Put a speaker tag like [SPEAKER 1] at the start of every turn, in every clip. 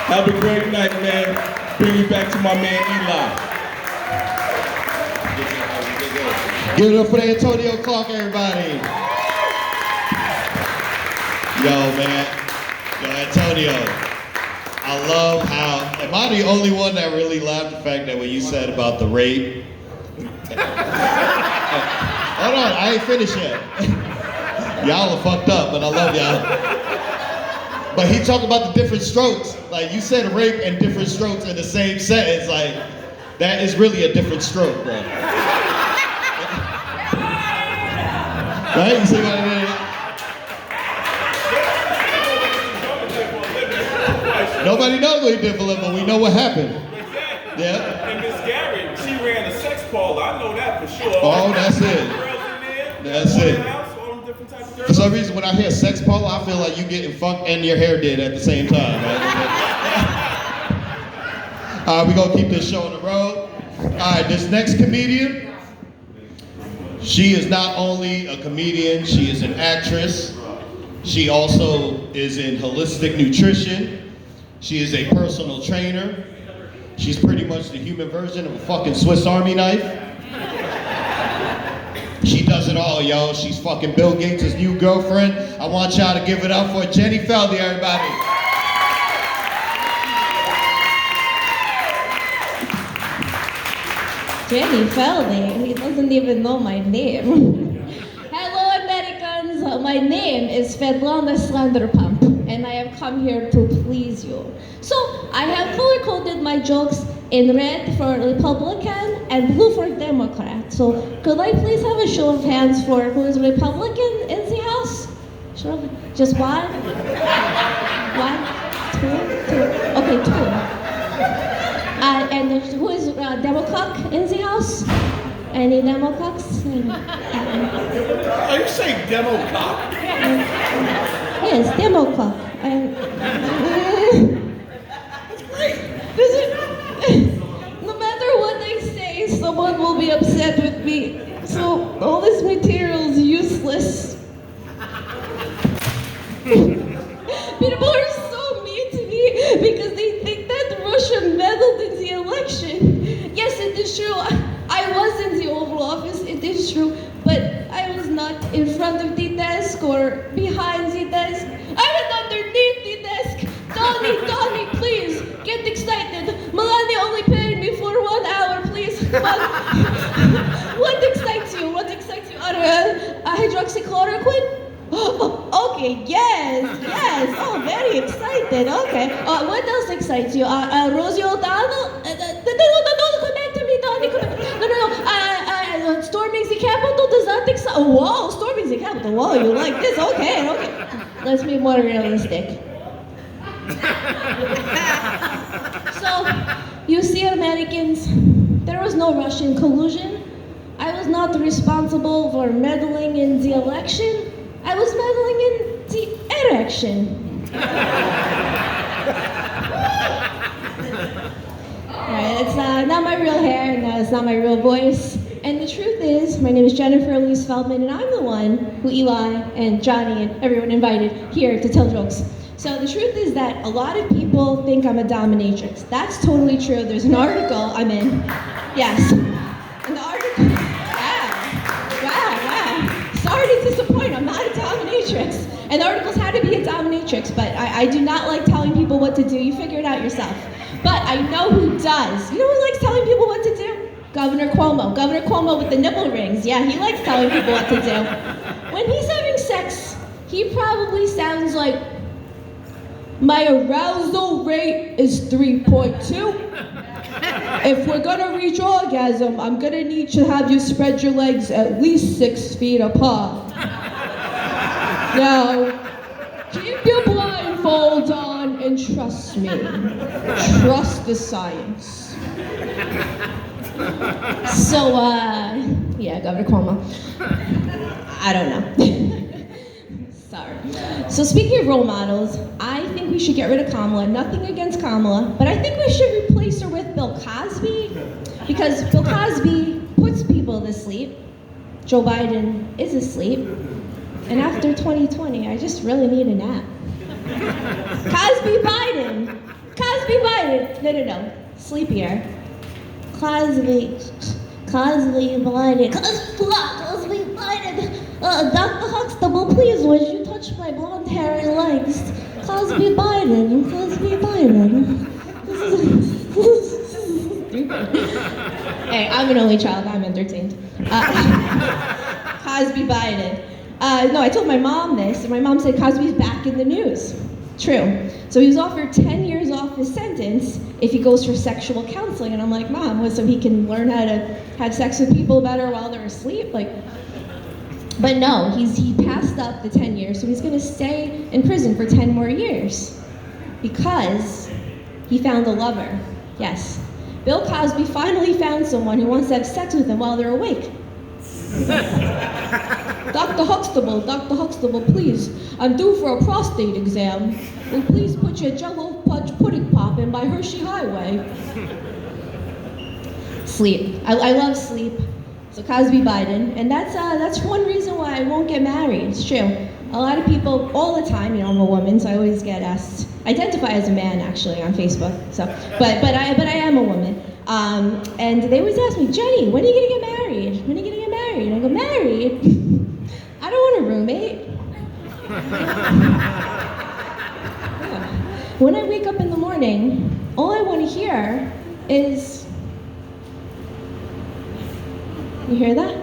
[SPEAKER 1] Have a great night, man. Bring me back to my man Eli.
[SPEAKER 2] Give it up for Antonio Clark, everybody. Yo, man. Yo, Antonio. I love how, am I the only one that really laughed the fact that when you said about the rape? Hold on, I ain't finished yet. Y'all are fucked up, but I love y'all. But he talked about the different strokes. Like, you said rape and different strokes in the same sentence. Like, that is really a different stroke, bro. Right? You see what I mean? Nobody knows what he did for a living, but we know what happened.
[SPEAKER 3] Exactly.
[SPEAKER 2] Yeah.
[SPEAKER 3] And Miss Garrett, she ran a sex parlor. I know that for sure.
[SPEAKER 2] Oh, that's it. That's it. For some reason, when I hear sex parlor, I feel like you getting fucked and your hair did at the same time. Right? We're gonna keep this show on the road. All right, this next comedian, she is not only a comedian, she is an actress. She also is in holistic nutrition. She is a personal trainer. She's pretty much the human version of a fucking Swiss Army knife. She does it all, yo. She's fucking Bill Gates' new girlfriend. I want y'all to give it up for Jenny Feldy, everybody.
[SPEAKER 4] Jenny Feldy? He doesn't even know my name. Hello, Americans. My name is Svetlana Slenderpump, and I have come here to please you. So, I have color-coded my jokes in red for Republican and blue for Democrat. So, could I please have a show of hands for who is Republican in the House? Sure. Just one? One? Two? Okay, two. And who is Democrat in the House? Any Democrats?
[SPEAKER 3] Are you saying Democrat?
[SPEAKER 4] Yes, Democrat. No matter what I say, someone will be upset with me. So all this material is useless. People are so mean to me because they think that Russia meddled in the election. Yes, it is true. I was in the Oval Office, it is true, but I was not in front of the desk or behind the desk. I was underneath the desk. Donnie, please, get excited. Melania only paid me for 1 hour, please. What excites you? What excites you? Hydroxychloroquine? Okay, yes. Oh, very excited. Okay. What else excites you? Rosie O'Donnell? No, come back to me, Donnie. No. Storming the Capitol, does that excite? Oh, whoa, storming the Capitol. Whoa, you like this? Okay. Let's be more realistic. So, you see, Americans, there was no Russian collusion. I was not responsible for meddling in the election. I was meddling in the erection. Alright, it's not my real hair, and it's not my real voice. And the truth is, my name is Jennifer Elise Feldman, and I'm the one who Eli and Johnny and everyone invited here to tell jokes. So the truth is that a lot of people think I'm a dominatrix. That's totally true. There's an article I'm in. Yes. And the article, wow. Sorry to disappoint, I'm not a dominatrix. And the articles had to be a dominatrix, but I do not like telling people what to do. You figure it out yourself. But I know who does. You know who likes telling people what to do? Governor Cuomo. Governor Cuomo with the nipple rings. Yeah, he likes telling people what to do. When he's having sex, he probably sounds like, my arousal rate is 3.2. If we're gonna reach orgasm, I'm gonna need to have you spread your legs at least 6 feet apart. Now, keep your blindfold on and trust me. Trust the science. So, yeah, Governor Cuomo. I don't know. Sorry. So speaking of role models, I think we should get rid of Kamala. Nothing against Kamala, but I think we should replace her with Bill Cosby, because Bill Cosby puts people to sleep. Joe Biden is asleep. And after 2020, I just really need a nap. Cosby Biden. Biden. No. Sleepier. Cosby Biden. Cosby Biden. Dr. Huxtable, please, would you touch my blonde hairy legs? Cosby Biden. This is stupid. Hey, I'm an only child. I'm entertained. Cosby Biden. No, I told my mom this, and my mom said Cosby's back in the news. True. So he was offered 10 years off his sentence if he goes for sexual counseling. And I'm like, Mom, what, so he can learn how to have sex with people better while they're asleep? But no, he passed up the 10 years, so he's gonna stay in prison for 10 more years because he found a lover. Yes. Bill Cosby finally found someone who wants to have sex with him while they're awake. Dr. Huxtable, please, I'm due for a prostate exam. Will please put your Jello Fudge pudding pop in my Hershey Highway. Sleep. I love sleep. So Cosby Biden, and that's one reason why I won't get married. It's true. A lot of people, all the time, I'm a woman, so I always get asked. I identify as a man actually on Facebook. So, but I am a woman. And they always ask me, Jenny, when are you gonna get married? When are you gonna get married? I go, married? I don't want a roommate. Yeah. When I wake up in the morning, all I want to hear is. You hear that?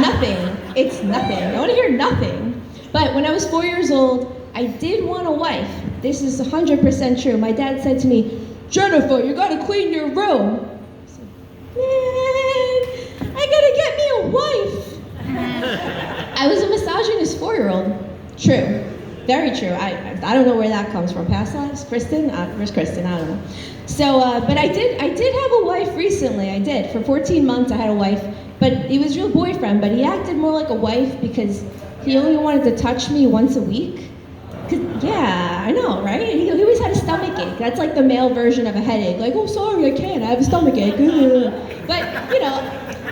[SPEAKER 4] Nothing. It's nothing. I want to hear nothing. But when I was 4 years old, I did want a wife. This is 100% true. My dad said to me, Jennifer, you gotta clean your room. I said, man, I gotta get me a wife. I was a misogynist 4-year-old. True. Very true. I don't know where that comes from. Past lives? Kristen? Where's Kristen? I don't know. So, but I did have a wife recently. I did. For 14 months I had a wife, but he was a real boyfriend, but he acted more like a wife because he only wanted to touch me once a week. Yeah, I know, right? He always had a stomach ache. That's like the male version of a headache. Like, oh, sorry, I can't. I have a stomach ache. But,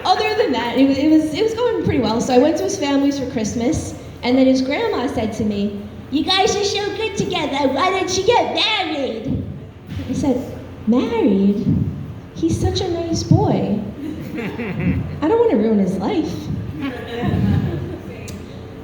[SPEAKER 4] other than that, it was going pretty well. So I went to his family's for Christmas, and then his grandma said to me, you guys are so good together. Why don't you get married? I said, married? He's such a nice boy. I don't want to ruin his life.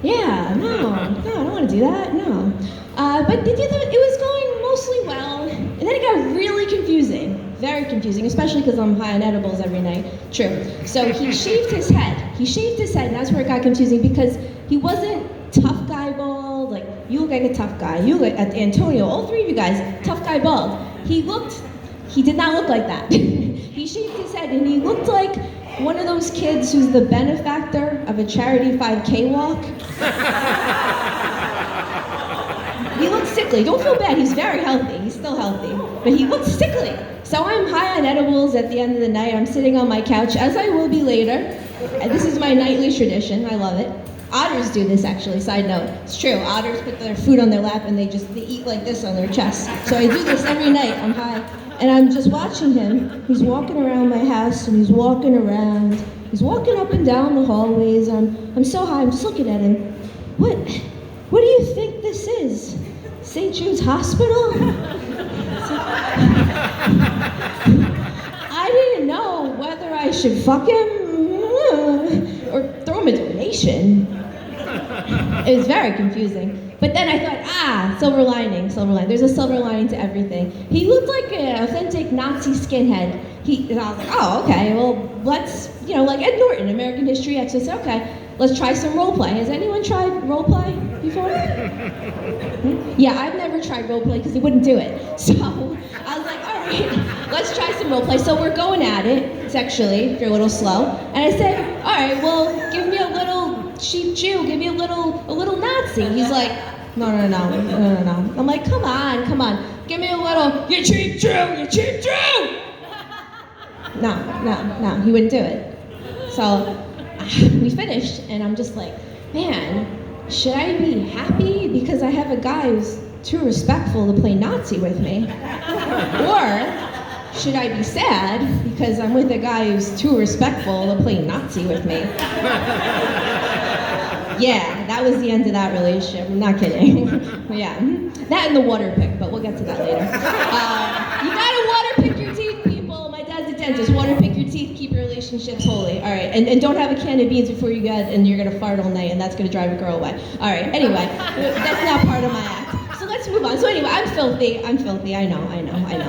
[SPEAKER 4] Yeah, no, I don't want to do that, no. But it was going mostly well, and then it got really confusing, very confusing, especially because I'm high on edibles every night. True. So he shaved his head. And that's where it got confusing because he wasn't tough guy bald, like you look like a tough guy. You look at Antonio, all three of you guys, tough guy bald. He did not look like that. He shaved his head and he looked like one of those kids who's the benefactor of a charity 5K walk. He looked sickly. Don't feel bad. He's very healthy. He's still healthy. But he looked sickly. So I'm high on edibles at the end of the night. I'm sitting on my couch, as I will be later. And this is my nightly tradition. I love it. Otters do this, actually. Side note. It's true. Otters put their food on their lap and they eat like this on their chest. So I do this every night. I'm high. And I'm just watching him. He's walking around my house and he's walking around. He's walking up and down the hallways. I'm so high. I'm just looking at him. What do you think this is? St. Jude's Hospital? I didn't know whether I should fuck him or throw him a donation. It was very confusing. But then I thought, silver lining. There's a silver lining to everything. He looked like an authentic Nazi skinhead. And I was like, oh, okay, well, let's, like Ed Norton, American History X. I said, okay, let's try some role play. Has anyone tried role play before? Yeah, I've never tried role play because he wouldn't do it. So I was like, all right, let's try some role play. So we're going at it sexually, if you're a little slow. And I said, all right, well, give me a little cheap Jew, give me a little Nazi. He's like, no. I'm like, come on. Give me a little, you cheap Jew. No, he wouldn't do it. So we finished, and I'm just like, man, should I be happy because I have a guy who's too respectful to play Nazi with me? Or should I be sad because I'm with a guy who's too respectful to play Nazi with me? Yeah, that was the end of that relationship. I'm not kidding. Yeah, that and the water pick, but we'll get to that later. You gotta water pick your teeth, people. My dad's a dentist. Water pick your teeth, keep your relationships holy. All right, and don't have a can of beans before you get, and you're gonna fart all night, and that's gonna drive a girl away. All right, anyway, that's not part of my act. So let's move on. So anyway, I'm filthy. I know.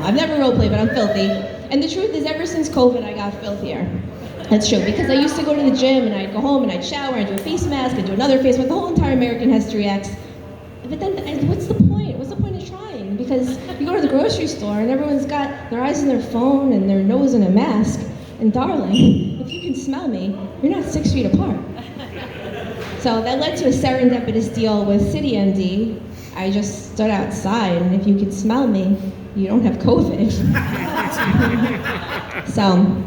[SPEAKER 4] I've never role played, but I'm filthy. And the truth is, ever since COVID, I got filthier. That's true, because I used to go to the gym and I'd go home and I'd shower and do a face mask and do another face mask, the whole entire American History X. But then, what's the point? What's the point of trying? Because you go to the grocery store and everyone's got their eyes in their phone and their nose in a mask. And darling, if you can smell me, you're not 6 feet apart. So that led to a serendipitous deal with CityMD. I just stood outside, and if you can smell me, you don't have COVID. So,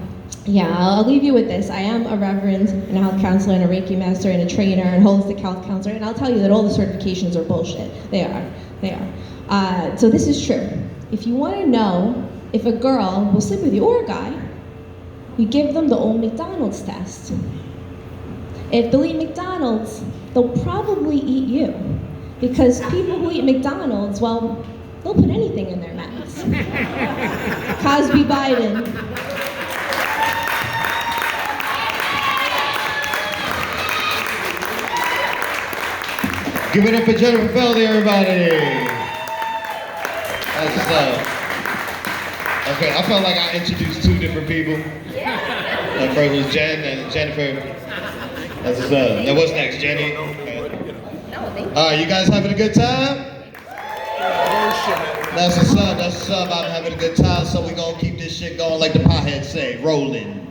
[SPEAKER 4] yeah, I'll leave you with this. I am a reverend and a health counselor and a Reiki master and a trainer and holistic health counselor, and I'll tell you that all the certifications are bullshit. They are. So this is true. If you want to know if a girl will sleep with you or a guy, you give them the old McDonald's test. If they'll eat McDonald's, they'll probably eat you. Because people who eat McDonald's, well, they'll put anything in their mouths. Cosby Biden.
[SPEAKER 2] Give it up for Jennifer Feldy, everybody. That's what's up. Okay, I felt like I introduced two different people. First was Jen and Jennifer. That's what's up. Now what's next, Jenny? Okay. All right, you guys having a good time? That's what's up. I'm having a good time, so we're gonna keep this shit going like the potheads say, rolling.